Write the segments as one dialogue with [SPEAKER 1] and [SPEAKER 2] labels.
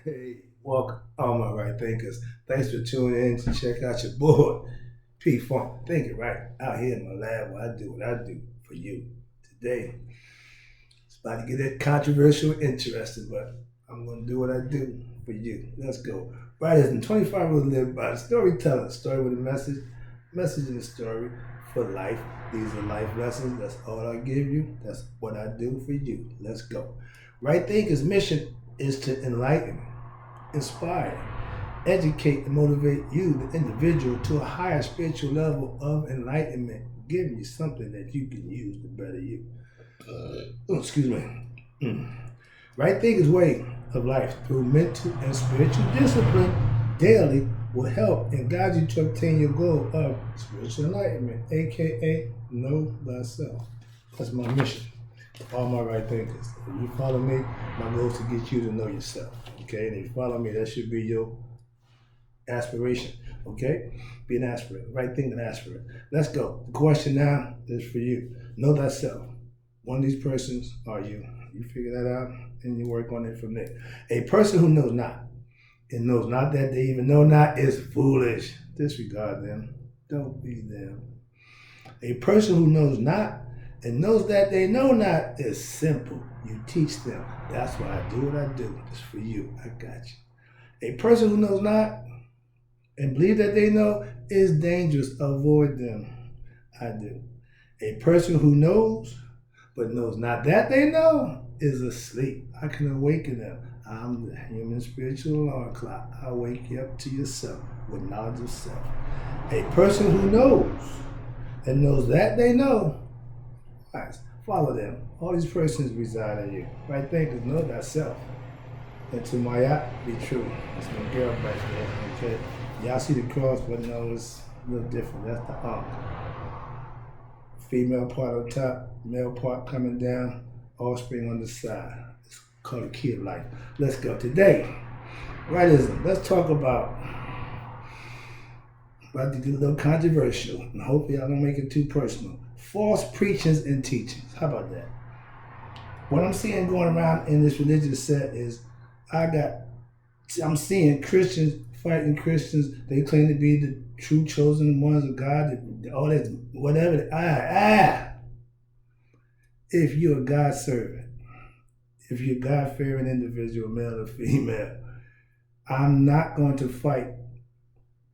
[SPEAKER 1] Hey, welcome, all my right thinkers. Thanks for tuning in to check out your boy, P Funk. Thinking right out here in my lab where I do what I do for you today. It's about to get it controversial, interesting, but I'm going to do what I do for you. Let's go. Writers in 25 will live by storytelling, story with a message in the story for life. These are life lessons. That's all I give you. That's what I do for you. Let's go. Right Thinkers' mission is to enlighten, inspire, educate, and motivate you, the individual, to a higher spiritual level of enlightenment, giving you something that you can use to better you. Oh, excuse me. Right thinkers' way of life through mental and spiritual discipline daily will help and guide you to obtain your goal of spiritual enlightenment, aka know thyself. That's my mission. All my right thinkers. If you follow me, my goal is to get you to know yourself. Okay, and if you follow me, that should be your aspiration. Okay, be an aspirant. Right thing, an aspirant. Let's go. The question now is for you. Know thyself. One of these persons are you. You figure that out and you work on it from there. A person who knows not and knows not that they even know not is foolish. Disregard them. Don't be them. A person who knows not and knows that they know not is simple. You teach them. That's why I do what I do. It's for you. I got you. A person who knows not and believe that they know is dangerous. Avoid them. I do. A person who knows but knows not that they know is asleep. I can awaken them. I'm the human spiritual alarm clock. I wake you up to yourself with knowledge of self. A person who knows and knows that they know, right, follow them. All these persons reside in you. Right thinkers, know thyself. And to my yacht, be true. That's my girl back there. Okay. Y'all see the cross, but no, it's a little different. That's the ark. Female part on top, male part coming down, offspring on the side. It's called a key of life. Let's go. Today, rightism. Let's talk about to get a little controversial, and hopefully I don't make it too personal. False preachings and teachings. How about that? What I'm seeing going around in this religious set is I'm seeing Christians fighting Christians. They claim to be the true chosen ones of God. All that, whatever. If you're a God servant, if you're a God fearing individual, male or female, I'm not going to fight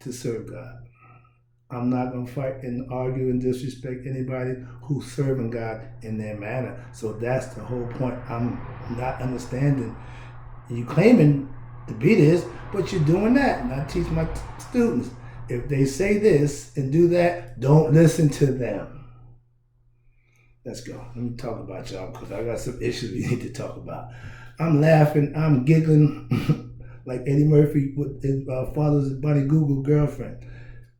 [SPEAKER 1] to serve God. I'm not going to fight and argue and disrespect anybody who's serving God in their manner. So that's the whole point. I'm not understanding. You claiming to be this, but you're doing that. And I teach my students, if they say this and do that, don't listen to them. Let's go. Let me talk about y'all because I got some issues we need to talk about. I'm laughing. I'm giggling like Eddie Murphy with his father's Bunny Google girlfriend.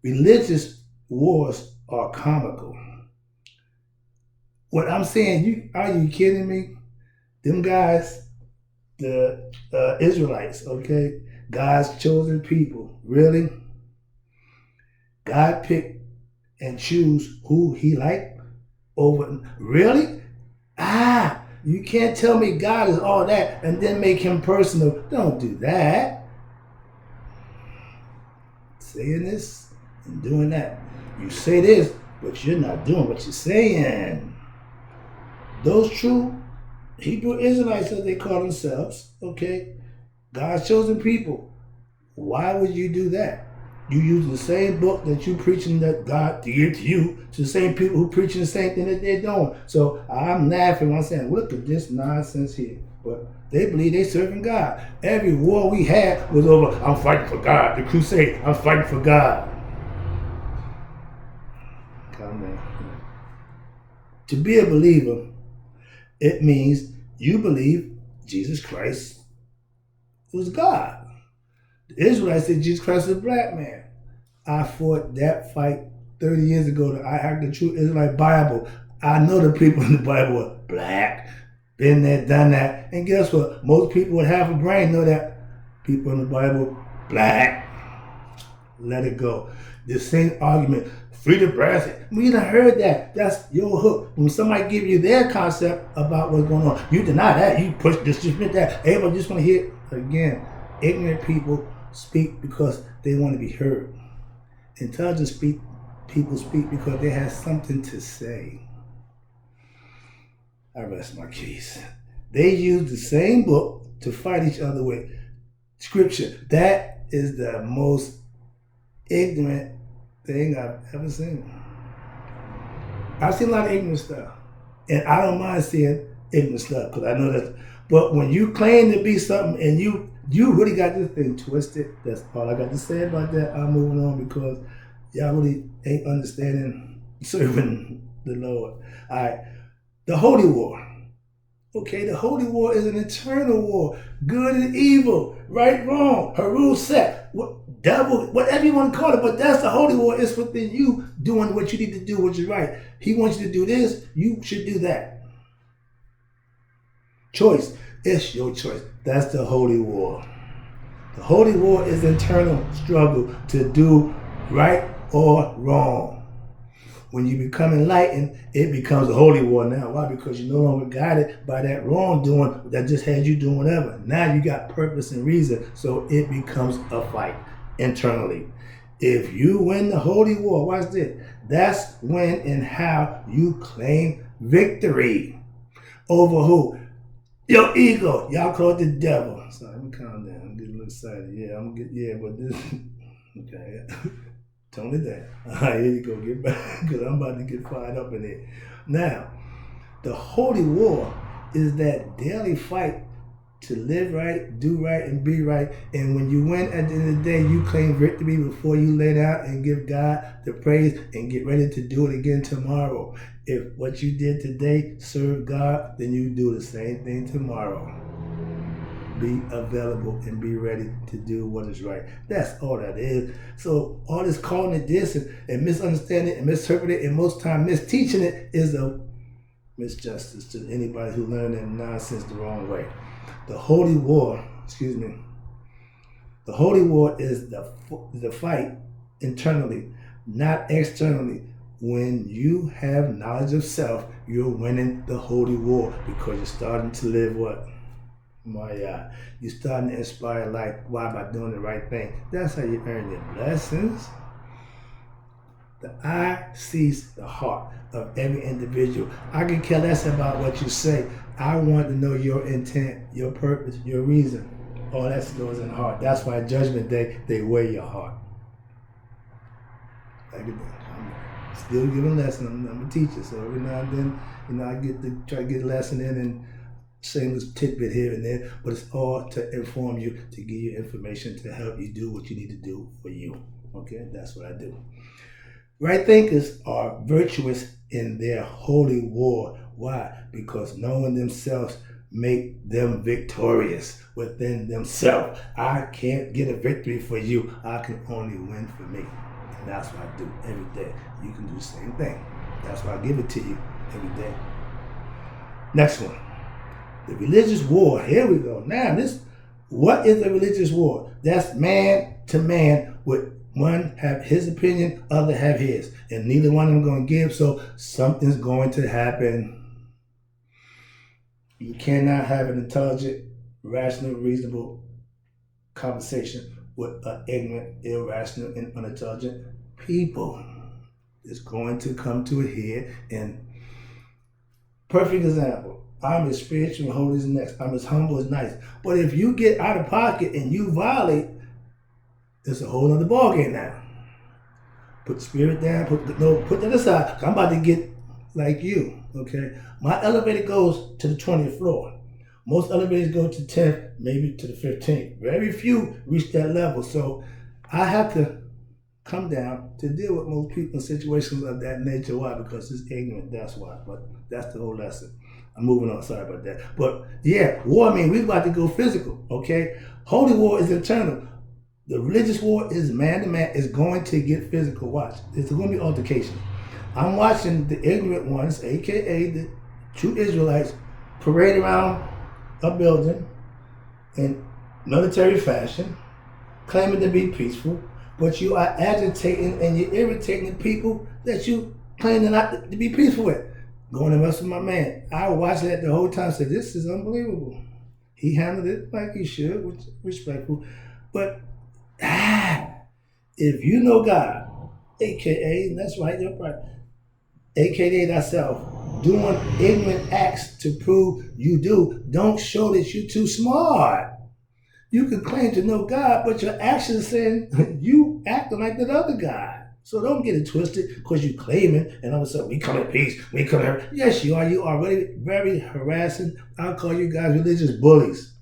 [SPEAKER 1] Religious wars are comical. What I'm saying, are you kidding me? Them guys, the Israelites, okay? God's chosen people. Really? God pick and choose who he liked over. Really? You can't tell me God is all that and then make him personal. Don't do that. Saying this and doing that. You say this, but you're not doing what you're saying. Those true Hebrew Israelites, as they call themselves, okay, God's chosen people. Why would you do that? You use the same book that you preaching that God gave to you to the same people who preaching the same thing that they're doing. So I'm laughing when I'm saying, look at this nonsense here. But they believe they serving God. Every war we had was over, I'm fighting for God. The crusade, I'm fighting for God. Calm down. To be a believer, it means you believe Jesus Christ was God. The Israelites said Jesus Christ was a black man. I fought that fight 30 years ago. I had the true Israelite Bible. I know the people in the Bible were black, been there, done that. And guess what? Most people with half a brain know that people in the Bible, black. Let it go. The same argument, free the brass. We done heard that. That's your hook. When somebody give you their concept about what's going on, you deny that. You push, disrespect that. Everybody just want to hear it again. Ignorant people speak because they want to be heard. Intelligent people speak because they have something to say. I rest my case. They use the same book to fight each other with. Scripture. That is the most ignorant thing I've ever seen. I've seen a lot of ignorant stuff. And I don't mind seeing ignorant stuff because I know that. But when you claim to be something and you really got this thing twisted, that's all I got to say about that. I'm moving on because y'all really ain't understanding serving the Lord. All right. The Holy War. Okay, the Holy War is an eternal war. Good and evil, right, wrong, Haru set, devil, whatever you want to call it, but that's the Holy War. It's within you doing what you need to do, which is right. He wants you to do this, you should do that. Choice, it's your choice. That's the Holy War. The Holy War is internal struggle to do right or wrong. When you become enlightened, it becomes a holy war now. Why? Because you're no longer guided by that wrongdoing that just had you doing whatever. Now you got purpose and reason, so it becomes a fight internally. If you win the holy war, watch this. That's when and how you claim victory. Over who? Your ego. Y'all call it the devil. Sorry, let me calm down. I'm getting a little excited. But this, okay. Tone it down. All right, here you go. Get back, because I'm about to get fired up in it. Now, the holy war is that daily fight to live right, do right, and be right. And when you win at the end of the day, you claim victory before you lay down and give God the praise and get ready to do it again tomorrow. If what you did today served God, then you do the same thing tomorrow. Be available and be ready to do what is right. That's all that is. So all this calling it this and misunderstanding and misinterpreting and most time misteaching it is a misjustice to anybody who learned that nonsense the wrong way. The holy war, the holy war is the fight internally, not externally. When you have knowledge of self, you're winning the holy war because you're starting to live what? You're starting to inspire life. Why? By doing the right thing. That's how you earn your blessings. The eye sees the heart of every individual. I can care less about what you say. I want to know your intent, your purpose, your reason. All that goes in the heart. That's why Judgment Day, they weigh your heart. I'm still giving lessons. I'm a teacher, so every now and then, I get to try to get a lesson in and shameless tidbit here and there, but it's all to inform you, to give you information to help you do what you need to do for you. Okay, that's what I do. Right thinkers are virtuous in their holy war. Why? Because knowing themselves make them victorious within themselves. I can't get a victory for you. I can only win for me. And that's what I do every day. You can do the same thing. That's why I give it to you every day. Next one. The religious war. Here we go. Now, what is a religious war? That's man to man with one have his opinion, other have his. And neither one of them going to give, so something's going to happen. You cannot have an intelligent, rational, reasonable conversation with an ignorant, irrational, and unintelligent people. It's going to come to a head. And perfect example. I'm as spiritual and holy as next. I'm as humble as nice. But if you get out of pocket and you violate, it's a whole other ballgame now. Put the spirit down. Put that aside. I'm about to get like you. Okay. My elevator goes to the 20th floor. Most elevators go to 10th, maybe to the 15th. Very few reach that level. So I have to come down to deal with most people in situations of that nature. Why? Because it's ignorant. That's why. But that's the whole lesson. I'm moving on. Sorry about that. But yeah, war, we're about to go physical. Okay. Holy war is internal. The religious war is man to man. It's going to get physical. Watch. It's going to be altercation. I'm watching the ignorant ones, aka the true Israelites, parade around a building in military fashion, claiming to be peaceful, but you are agitating and you're irritating the people that you claim to be peaceful with. Going to mess with my man. I watched that the whole time. Said, this is unbelievable. He handled it like he should, which respectful. But if you know God, aka, that's right, you're right, aka thyself, doing ignorant acts to prove you do, don't show that you're too smart. You can claim to know God, but your actions saying you acting like that other guy. So don't get it twisted because you claiming and all of a sudden we come in peace, we come in. Yes, you are. You are really very harassing. I'll call you guys religious bullies.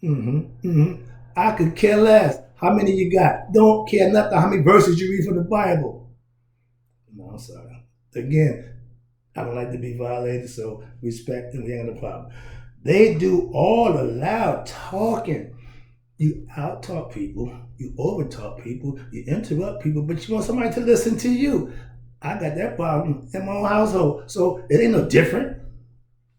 [SPEAKER 1] I could care less. How many you got? Don't care nothing how many verses you read from the Bible. No, I'm sorry. Again, I don't like to be violated, so respect and we ain't got no problem. They do all the loud talking. You out talk people, you over talk people, you interrupt people, but you want somebody to listen to you. I got that problem in my own household, so it ain't no different.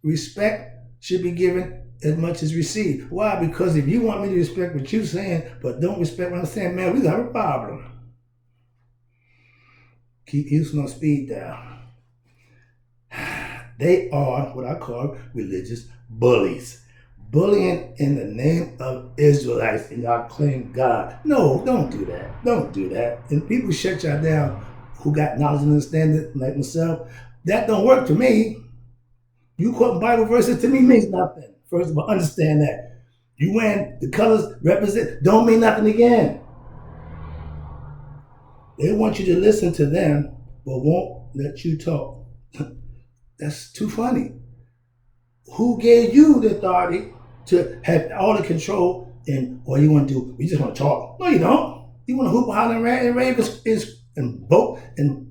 [SPEAKER 1] Respect should be given as much as received. Why? Because if you want me to respect what you're saying, but don't respect what I'm saying, man, we got a problem. Keep Houston on speed dial. They are what I call religious bullies. Bullying in the name of Israelites and y'all claim God. No, don't do that. Don't do that. And people shut y'all down who got knowledge and understanding like myself. That don't work for me. You quoting Bible verses to me means nothing. First of all, understand that. You wearing the colors represent don't mean nothing again. They want you to listen to them, but won't let you talk. That's too funny. Who gave you the authority to have all the control and all you want to do? We just want to talk. No, you don't. You want to hoop, holler, and rave and vote and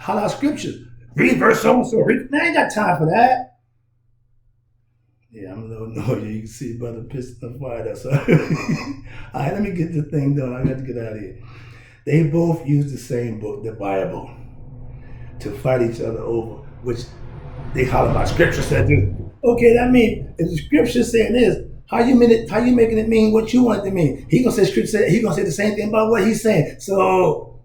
[SPEAKER 1] holler out scriptures. Read verse so and so. Man, I ain't got time for that. Yeah, I'm a little noisy. You can see brother pissed the fire. That's all right, let me get this thing done. I got to get out of here. They both use the same book, the Bible, to fight each other over, which they holler about scripture said this. Okay, that means if the scripture saying this, how you making it mean what you want it to mean? He gonna say scripture said he gonna say the same thing about what he's saying. So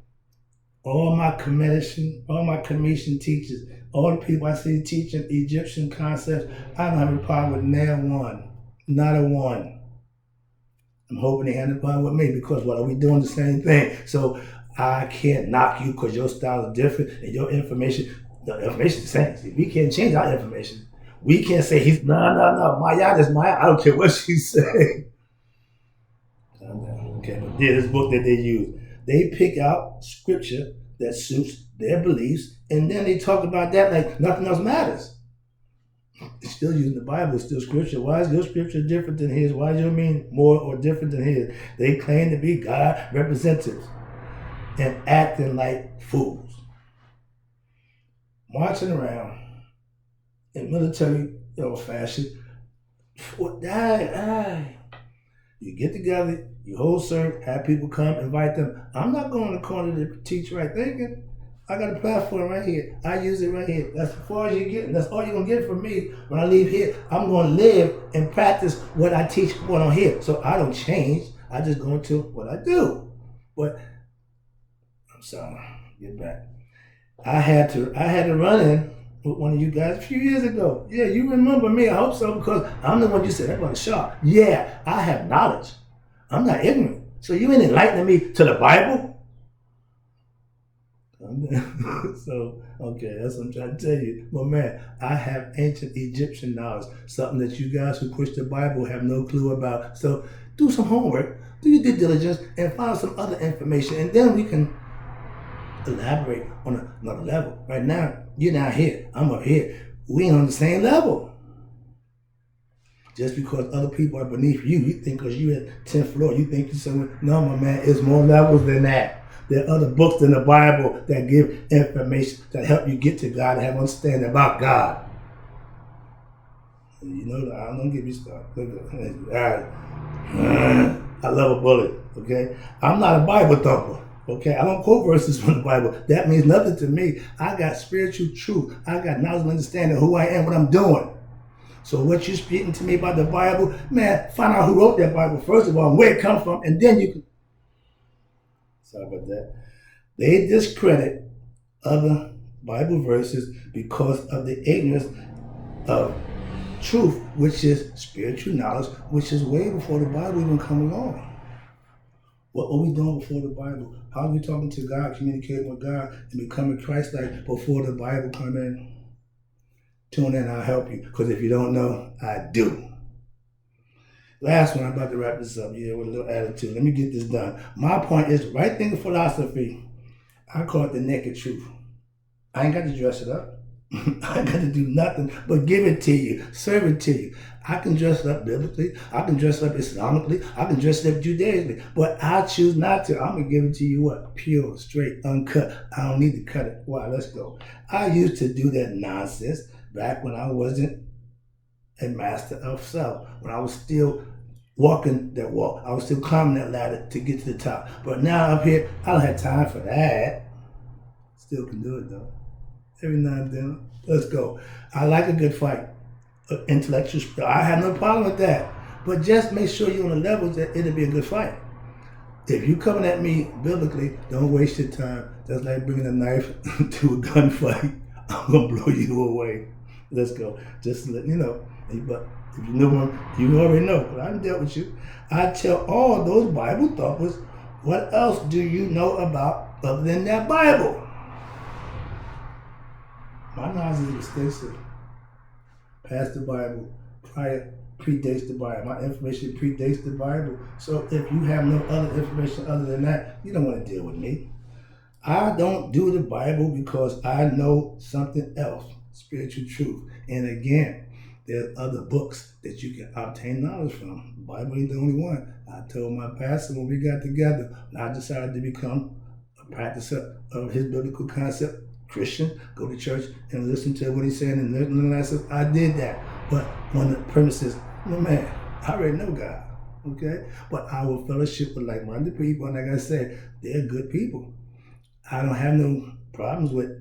[SPEAKER 1] all my commission teachers, all the people I see teaching Egyptian concepts, I don't have a problem with now one. Not a one. I'm hoping they have a problem with me because what are we doing the same thing? So I can't knock you because your style is different and your information, the information is the same. See, we can't change our information. We can't say he's no. Maya is Maya. I don't care what she's saying. Okay, but this book that they use, they pick out scripture that suits their beliefs, and then they talk about that like nothing else matters. It's still using the Bible, it's still scripture. Why is your scripture different than his? Why does your mean more or different than his? They claim to be God representatives and acting like fools. Marching around in military fashion. You get together, you hold serve, have people come, invite them. I'm not going to corner to teach right thinking. I got a platform right here. I use it right here. That's as far as you get. That's all you're going to get from me when I leave here. I'm going to live and practice what I teach when I'm here. So I don't change. I just go into what I do. But I'm sorry. Get back. I had to run in with one of you guys a few years ago. Yeah, you remember me. I hope so because I'm the one you said that was sharp. Yeah, I have knowledge. I'm not ignorant. So you ain't enlightening me to the Bible? So, okay, that's what I'm trying to tell you. But man, I have ancient Egyptian knowledge, something that you guys who push the Bible have no clue about. So do some homework, do your due diligence, and find some other information, and then we can elaborate on another level. Right now, you're down here, I'm up here. We ain't on the same level. Just because other people are beneath you, you think because you're at 10th floor, you think you're somewhere. No, my man, it's more levels than that. There are other books in the Bible that give information that help you get to God and have understanding about God. You know, I don't get me started. All right. I love a bullet, okay? I'm not a Bible thumper, okay? I don't quote verses from the Bible. That means nothing to me. I got spiritual truth. I got knowledge and understanding of who I am, what I'm doing. So what you're speaking to me about the Bible, man, find out who wrote that Bible, first of all, and where it comes from, and then you can. Sorry about that. They discredit other Bible verses because of the ignorance of truth, which is spiritual knowledge, which is way before the Bible even come along. What were we doing before the Bible? How are we talking to God, communicating with God, and becoming Christ-like before the Bible come in? Tune in, I'll help you. Because if you don't know, I do. Last one, I'm about to wrap this up. Yeah, with a little attitude. Let me get this done. My point is, right thinking philosophy, I call it the naked truth. I ain't got to dress it up. I ain't got to do nothing but give it to you, serve it to you. I can dress it up biblically. I can dress it up Islamically. I can dress it up Judaically. But I choose not to. I'm going to give it to you what? Pure, straight, uncut. I don't need to cut it. Wow, let's go. I used to do that nonsense back when I wasn't a master of self, when I was still walking that walk. I was still climbing that ladder to get to the top. But now up here, I don't have time for that. Still can do it though. Every now and then. Let's go. I like a good fight. Intellectual. I have no problem with that. But just make sure you're on the levels that it'll be a good fight. If you coming at me biblically, don't waste your time. That's like bringing a knife to a gunfight. I'm going to blow you away. Let's go. Just to let you know. But if you know one, you already know. But I've dealt with you. I tell all those Bible thumpers, what else do you know about other than that Bible? My knowledge is extensive. Past the Bible, predates the Bible. My information predates the Bible. So if you have no other information other than that, you don't want to deal with me. I don't do the Bible because I know something else, spiritual truth. And again, there's other books that you can obtain knowledge from. The Bible ain't the only one. I told my pastor when we got together, when I decided to become a practicer of his biblical concept, Christian, go to church and listen to what he's saying and learn lessons. I did that. But when the premise is, no man, I already know God, okay? But I will fellowship with like-minded people, and like I said, they're good people. I don't have no problems with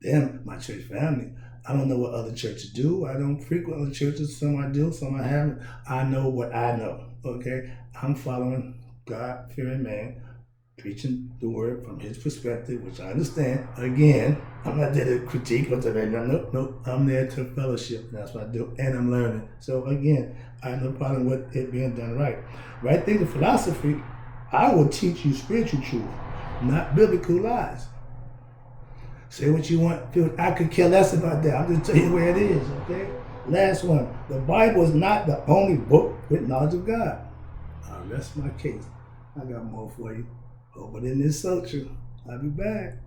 [SPEAKER 1] them, my church family. I don't know what other churches do. I don't frequent other churches. Some I do, some I haven't. I know what I know, okay? I'm following God-fearing man, preaching the word from his perspective, which I understand. Again, I'm not there to critique or to no. I'm there to fellowship, and that's what I do, and I'm learning. So again, I have no problem with it being done right. Right thinking philosophy, I will teach you spiritual truth, not biblical lies. Say what you want. I could care less about that. I'll just tell you where it is, okay? Last one. The Bible is not the only book with knowledge of God. I'll rest my case. I got more for you. Over in this social. I'll be back.